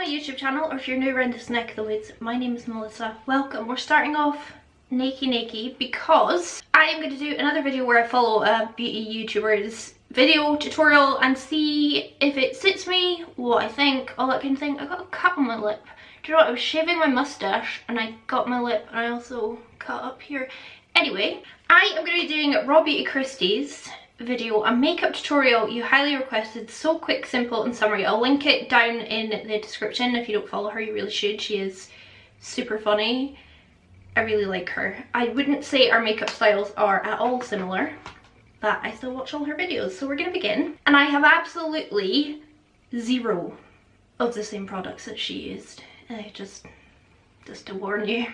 YouTube channel, or if you're new around this neck of the woods, my name is Melissa. Welcome. We're starting off naked because I am going to do another video where I follow a beauty YouTuber's video tutorial and see if it suits me, what I think, all that kind of thing. I got a cut on my lip. Do you know what? I was shaving my mustache and I got my lip and I also cut up here. Anyway, I am going to be doing Rawbeautykristi's video, a makeup tutorial you highly requested. So quick, simple and summary. I'll link it down in the description. If you don't follow her, you really should. She is super funny. I really like her. I wouldn't say our makeup styles are at all similar, but I still watch all her videos. So we're gonna begin. And I have absolutely zero of the same products that she used. Just to warn you.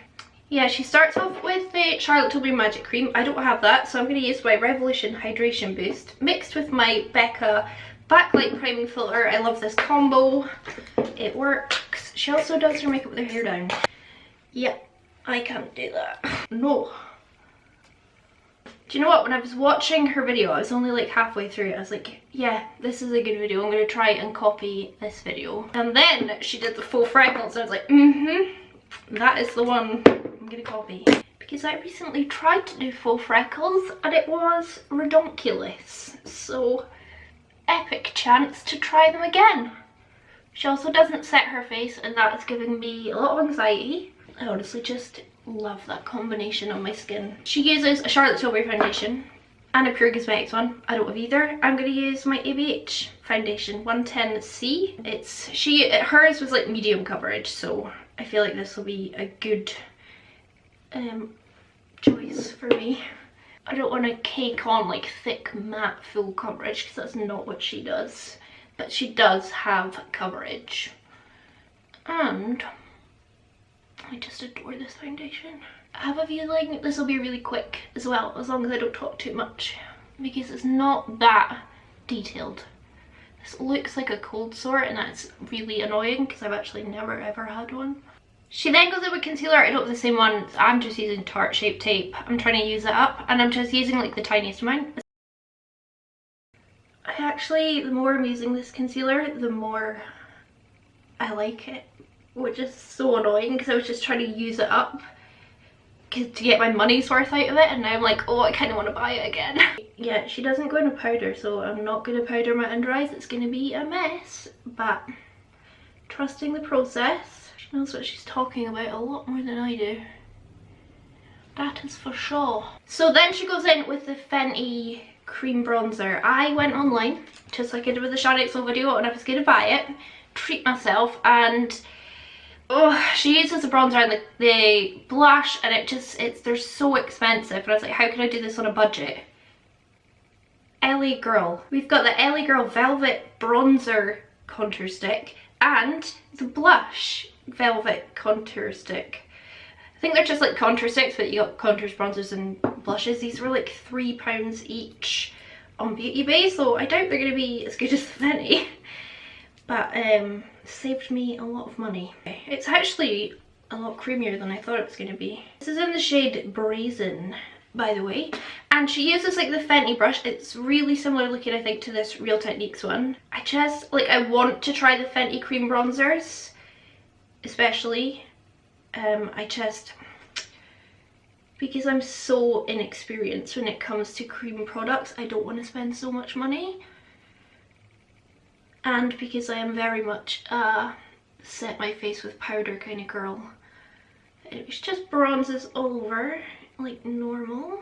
Yeah, she starts off with the Charlotte Tilbury Magic Cream. I don't have that, so I'm going to use my Revolution Hydration Boost mixed with my Becca Backlight Priming Filter. I love this combo. It works. She also does her makeup with her hair down. Yep, I can't do that. No. Do you know what? When I was watching her video, I was only like halfway through it. I was like, yeah, this is a good video. I'm going to try and copy this video. And then she did the faux freckles and I was like, that is the one I'm gonna copy. Because I recently tried to do faux freckles and it was redonkulous. So, epic chance to try them again. She also doesn't set her face and that is giving me a lot of anxiety. I honestly just love that combination on my skin. She uses a Charlotte Tilbury foundation and a Pure Cosmetics one. I don't have either. I'm going to use my ABH foundation 110C. Hers was like medium coverage, so I feel like this will be a good choice for me. I don't want to cake on like thick matte full coverage because that's not what she does, but she does have coverage and I just adore this foundation. I have a feeling this will be really quick as well, as long as I don't talk too much, because it's not that detailed. This looks like a cold sore and that's really annoying because I've actually never ever had one. She then goes in with concealer. I don't have the same one. I'm just using Tarte Shape Tape. I'm trying to use it up and I'm just using like the tiniest amount. The more I'm using this concealer, the more I like it, which is so annoying because I was just trying to use it up to get my money's worth out of it, and now I'm like, oh, I kind of want to buy it again. Yeah, she doesn't go into powder, so I'm not going to powder my under eyes. It's going to be a mess, but trusting the process. She knows what she's talking about a lot more than I do. That is for sure. So then she goes in with the Fenty cream bronzer. I went online, just like I did with the Shine XO video, and I was going to buy it, treat myself, and oh, she uses the bronzer and the blush and they're so expensive, and I was like, how can I do this on a budget? LA Girl. We've got the LA Girl Velvet Bronzer Contour Stick and the Blush Velvet Contour Stick. I think they're just like contour sticks, but you got contours, bronzers and blushes. These were like £3 each on Beauty Bay, so I doubt they're going to be as good as the Fenty. But saved me a lot of money. It's actually a lot creamier than I thought it was going to be. This is in the shade Brazen, by the way, and she uses like the Fenty brush. It's really similar looking, I think, to this Real Techniques one. I want to try the Fenty cream bronzers, especially. Because I'm so inexperienced when it comes to cream products, I don't want to spend so much money. And because I am very much set my face with powder kind of girl. It just bronzes all over like normal.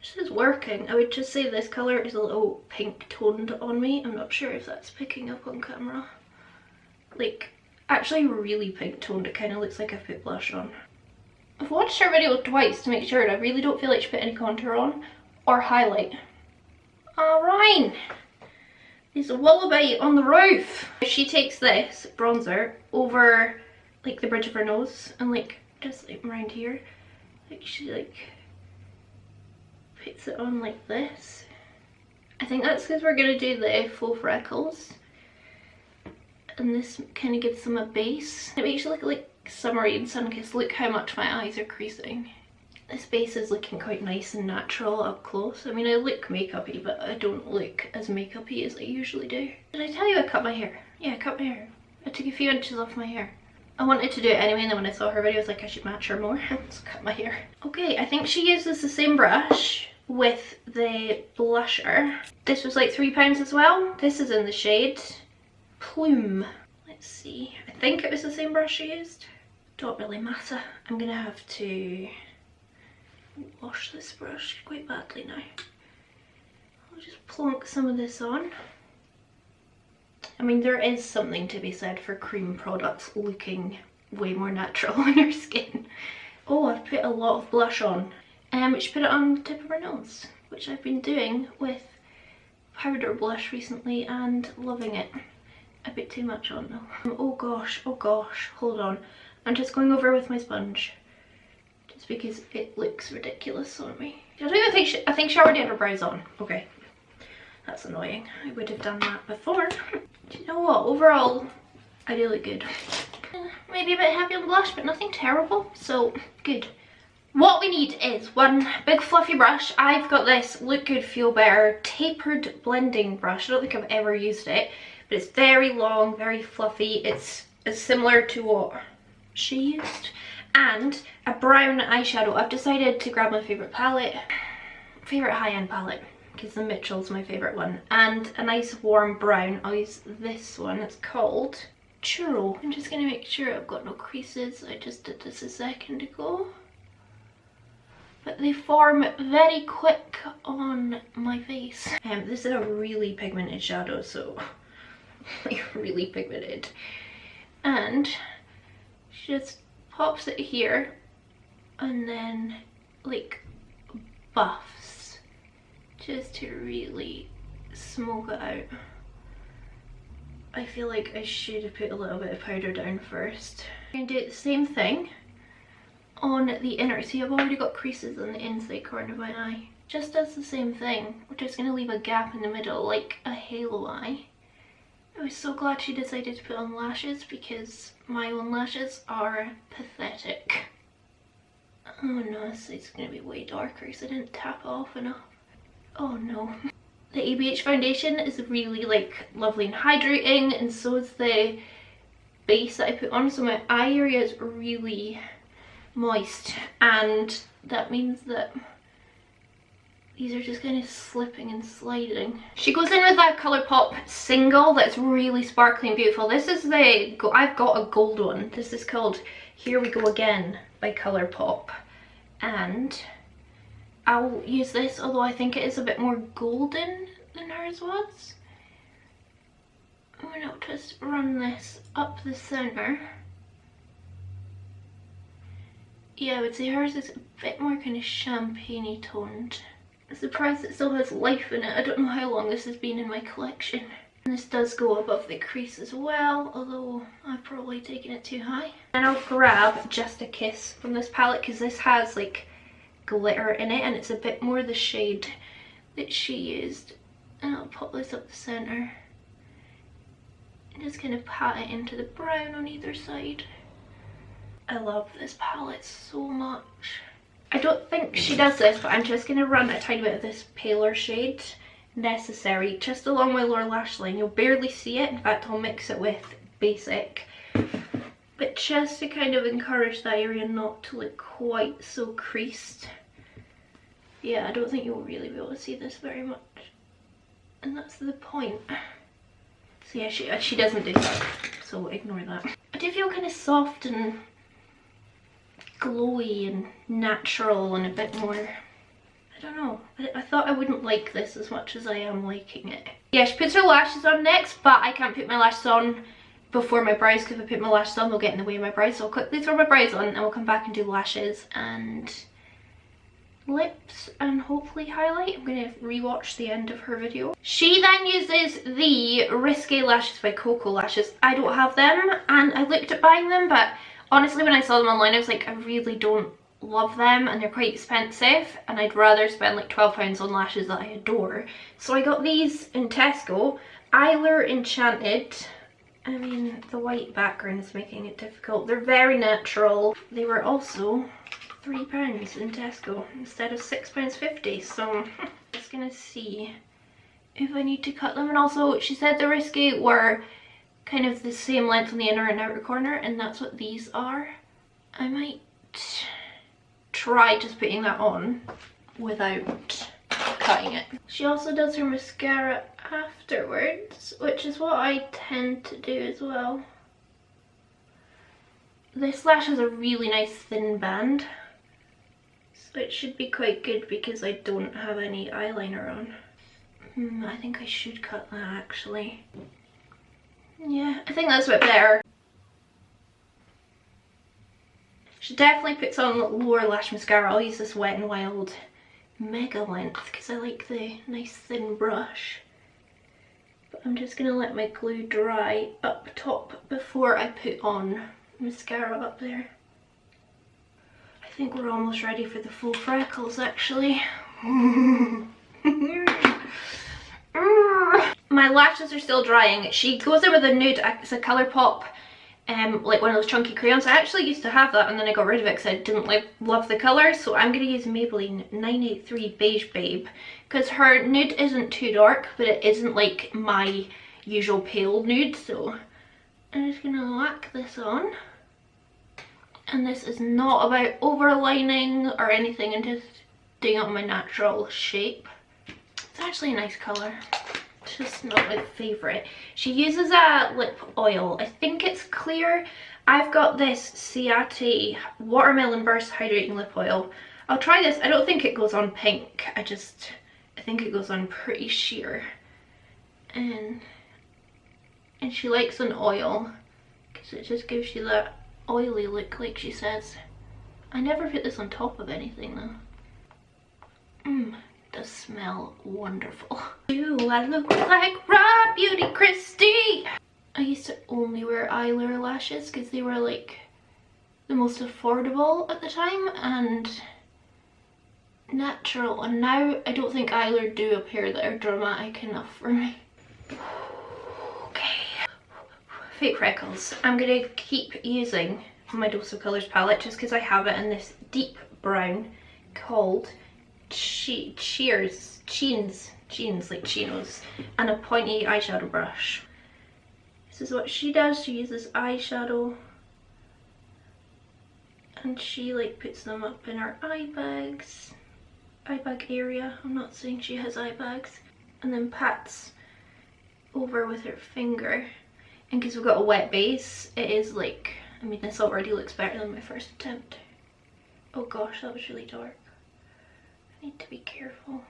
This is working. I would just say this colour is a little pink toned on me. I'm not sure if that's picking up on camera. Like, actually really pink toned. It kind of looks like I put blush on. I've watched her video twice to make sure, and I really don't feel like she put any contour on or highlight. Alright. There's a wallaby on the roof. She takes this bronzer over like the bridge of her nose and like just like around here. Like she like puts it on like this. I think that's because we're gonna do the faux freckles. And this kind of gives them a base. It makes you look like summery and sun-kissed. Look how much my eyes are creasing. This base is looking quite nice and natural up close. I mean, I look makeup-y, but I don't look as makeup-y as I usually do. Did I tell you I cut my hair? Yeah, I cut my hair. I took a few inches off my hair. I wanted to do it anyway, and then when I saw her video I was like I should match her more, so cut my hair. Okay, I think she uses the same brush with the blusher. This was like £3 as well. This is in the shade Plume. Let's see, I think it was the same brush she used. Don't really matter. I'm gonna have to wash this brush quite badly now. I'll just plonk some of this on. I mean, there is something to be said for cream products looking way more natural on your skin. Oh, I've put a lot of blush on. We should put it on the tip of her nose, which I've been doing with powder blush recently and loving it. A bit too much on though. Oh gosh, hold on. I'm just going over with my sponge. Just because it looks ridiculous on me. I think she already had her brows on. Okay. That's annoying. I would have done that before. Do you know what? Overall, I do look good. Maybe a bit heavy on blush, but nothing terrible. So, good. What we need is one big fluffy brush. I've got this Look Good Feel Better tapered blending brush. I don't think I've ever used it, but it's very long, very fluffy. It's similar to what she used. And a brown eyeshadow. I've decided to grab my favourite palette. Favourite high-end palette. Because the Mitchell's my favourite one. And a nice warm brown. I'll use this one. It's called Churro. I'm just going to make sure I've got no creases. I just did this a second ago. But they form very quick on my face. This is a really pigmented shadow, so like really pigmented. And she just pops it here and then like buffs just to really smoke it out. I feel like I should have put a little bit of powder down first. I'm going to do the same thing on the inner. See, I've already got creases on the inside corner of my eye. Just does the same thing. We're just going to leave a gap in the middle like a halo eye. I was so glad she decided to put on lashes because my own lashes are pathetic. Oh no, this is going to be way darker because I didn't tap it off enough. Oh no. The ABH foundation is really like lovely and hydrating, and so is the base that I put on, so my eye area is really moist, and that means that these are just kind of slipping and sliding. She goes in with that Colourpop single that's really sparkly and beautiful. This is the, I've got a gold one. This is called Here We Go Again by Colourpop, and I'll use this, although I think it is a bit more golden than hers was. I'm gonna just run this up the centre. Yeah, I would say hers is a bit more kind of champagne-y toned. I'm surprised it still has life in it. I don't know how long this has been in my collection. And this does go above the crease as well, although I've probably taken it too high. And I'll grab Just a Kiss from this palette because this has like glitter in it and it's a bit more the shade that she used. And I'll pop this up the centre and just kind of pat it into the brown on either side. I love this palette so much. I don't think she does this, but I'm just going to run a tiny bit of this paler shade, Necessary, just along my lower lash line. You'll barely see it, in fact I'll mix it with Basic. But just to kind of encourage that area not to look quite so creased. Yeah, I don't think you'll really be able to see this very much. And that's the point. So yeah, she doesn't do that, so ignore that. I do feel kind of soft and glowy and natural and a bit more, I don't know, I thought I wouldn't like this as much as I am liking it. Yeah, she puts her lashes on next, but I can't put my lashes on before my brows because if I put my lashes on they'll get in the way of my brows, so I'll quickly throw my brows on and we'll come back and do lashes and lips and hopefully highlight. I'm going to rewatch the end of her video. She then uses the Risque lashes by Koko Lashes. I don't have them and I looked at buying them, but honestly when I saw them online I was like, I really don't love them and they're quite expensive and I'd rather spend like £12 on lashes that I adore. So I got these in Tesco. Eyelure Enchanted. I mean, the white background is making it difficult. They're very natural. They were also £3 in Tesco instead of £6.50, so I'm just gonna see if I need to cut them. And also she said the Risque were kind of the same length on the inner and outer corner, and that's what these are. I might try just putting that on without cutting it. She also does her mascara afterwards, which is what I tend to do as well. This lash has a really nice thin band, so it should be quite good because I don't have any eyeliner on. I think I should cut that actually. Yeah, I think that's a bit better. She definitely puts on lower lash mascara. I'll use this Wet n Wild Mega Length because I like the nice thin brush. But I'm just going to let my glue dry up top before I put on mascara up there. I think we're almost ready for the full freckles actually. My lashes are still drying. She goes in with a nude. It's a Colourpop, like one of those chunky crayons. I actually used to have that and then I got rid of it because I didn't love the colour. So I'm going to use Maybelline 983 Beige Babe because her nude isn't too dark, but it isn't like my usual pale nude. So I'm just going to whack this on. And this is not about overlining or anything. I'm just doing it on my natural shape. It's actually a nice colour. It's just not my favourite. She uses a lip oil. I think it's clear. I've got this Ciate Watermelon Burst Hydrating Lip Oil. I'll try this. I don't think it goes on pink. I think it goes on pretty sheer. And she likes an oil because it just gives you that oily look like she says. I never put this on top of anything though. Does smell wonderful. Ooh, I look like Rawbeautykristi! I used to only wear eyeliner lashes because they were like the most affordable at the time and natural, and now I don't think eyeliner do appear that are dramatic enough for me. Okay. Fake freckles. I'm gonna keep using my Dose of Colours palette just because I have it in this deep brown called Cheers like chinos, and a pointy eyeshadow brush. This is what she does. She uses eyeshadow and she like puts them up in her eye bag area. I'm not saying she has eye bags, and then pats over with her finger. And because we've got a wet base, it is like, I mean, this already looks better than my first attempt. Oh gosh, that was really dark. I need to be careful.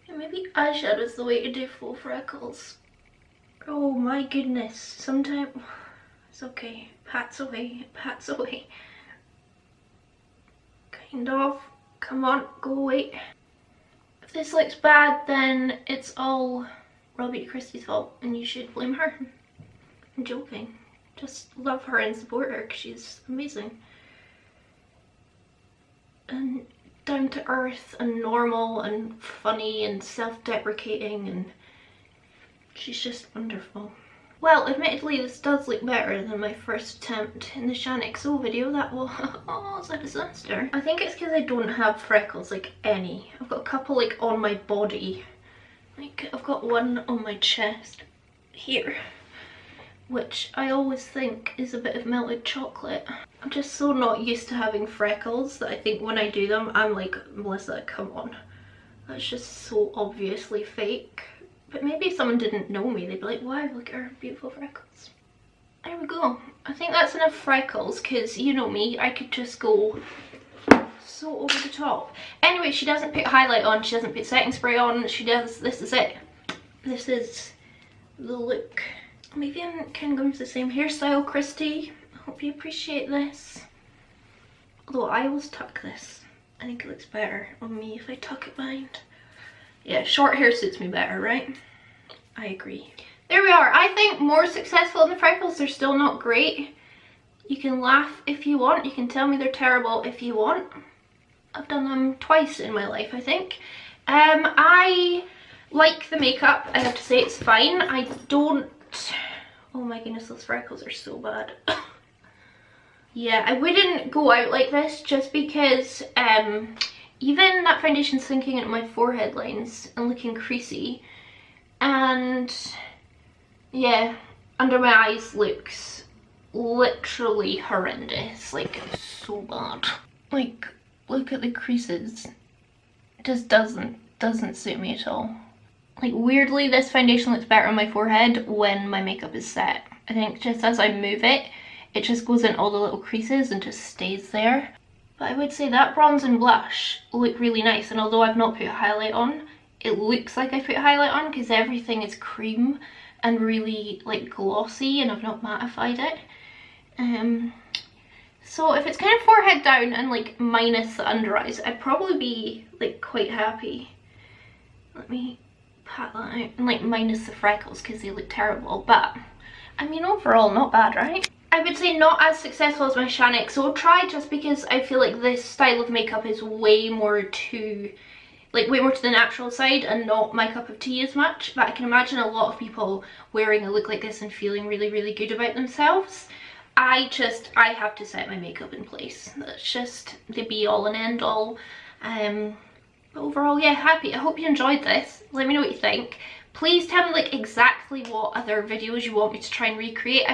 And maybe eyeshadow is the way to do full freckles. Oh my goodness, sometimes it's okay. Pats away, pats away. Kind of. Come on, go away. If this looks bad, then it's all Rawbeautykristi's fault and you should blame her. I'm joking. Just love her and support her because she's amazing. And down to earth and normal and funny and self-deprecating, and she's just wonderful. Well, admittedly this does look better than my first attempt in the ShopStyle video. That was oh, it's a disaster. I think it's because I don't have freckles like any. I've got a couple like on my body. Like I've got one on my chest here, which I always think is a bit of melted chocolate. I'm just so not used to having freckles that I think when I do them, I'm like, Melissa, come on. That's just so obviously fake. But maybe if someone didn't know me, they'd be like, wow, look at her beautiful freckles. There we go. I think that's enough freckles because, you know me, I could just go so over the top. Anyway, she doesn't put highlight on, she doesn't put setting spray on, she does, this is it. This is the look. Maybe I'm kind of going for the same hairstyle, Christy. I hope you appreciate this. Although I always tuck this. I think it looks better on me if I tuck it behind. Yeah, short hair suits me better, right? I agree. There we are. I think more successful than the freckles. They're still not great. You can laugh if you want. You can tell me they're terrible if you want. I've done them twice in my life, I think. I like the makeup. I have to say it's fine. I don't... Oh my goodness, those freckles are so bad. Yeah, I wouldn't go out like this just because even that foundation sinking into my forehead lines and looking creasy, And yeah, under my eyes looks literally horrendous, like so bad. Like, look at the creases. It just doesn't suit me at all. Like, weirdly, this foundation looks better on my forehead when my makeup is set. I think just as I move it, it just goes in all the little creases and just stays there. But I would say that bronze and blush look really nice, and although I've not put a highlight on, it looks like I put a highlight on because everything is cream and really like glossy, and I've not mattified it. So if it's kind of forehead down and like minus the under eyes, I'd probably be like quite happy. Let me pat that out, and like minus the freckles because they look terrible, but I mean overall not bad, right? I would say not as successful as my Shanix, so I'll try just because I feel like this style of makeup is way more to the natural side and not my cup of tea as much. But I can imagine a lot of people wearing a look like this and feeling really good about themselves. I have to set my makeup in place. That's just the be all and end all. But overall, yeah, happy. I hope you enjoyed this. Let me know what you think. Please tell me like exactly what other videos you want me to try and recreate.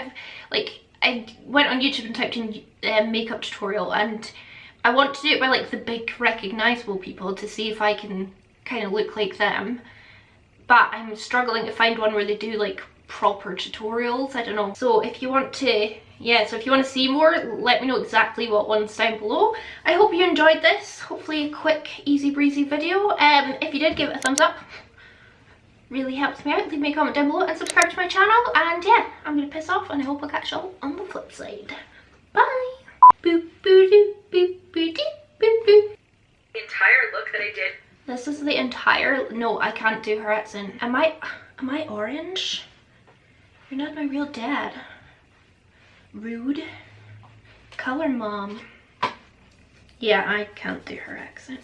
I went on YouTube and typed in makeup tutorial, and I want to do it by like the big recognizable people to see if I can kind of look like them. But I'm struggling to find one where they do like proper tutorials. I don't know. So if you want to, so if you want to see more, let me know exactly what one's down below. I hope you enjoyed this. Hopefully a quick, easy breezy video. If you did, give it a thumbs up. Really helps me out. Leave me a comment down below and subscribe to my channel. And yeah, I'm gonna piss off, and I hope I'll catch you all on the flip side. Bye. Boop boo doo boop boo dee boop boo. The entire look that I did. This is the entire. No, I can't do her accent. Am I orange? You're not my real dad. Rude. Color mom. Yeah, I can't do her accent.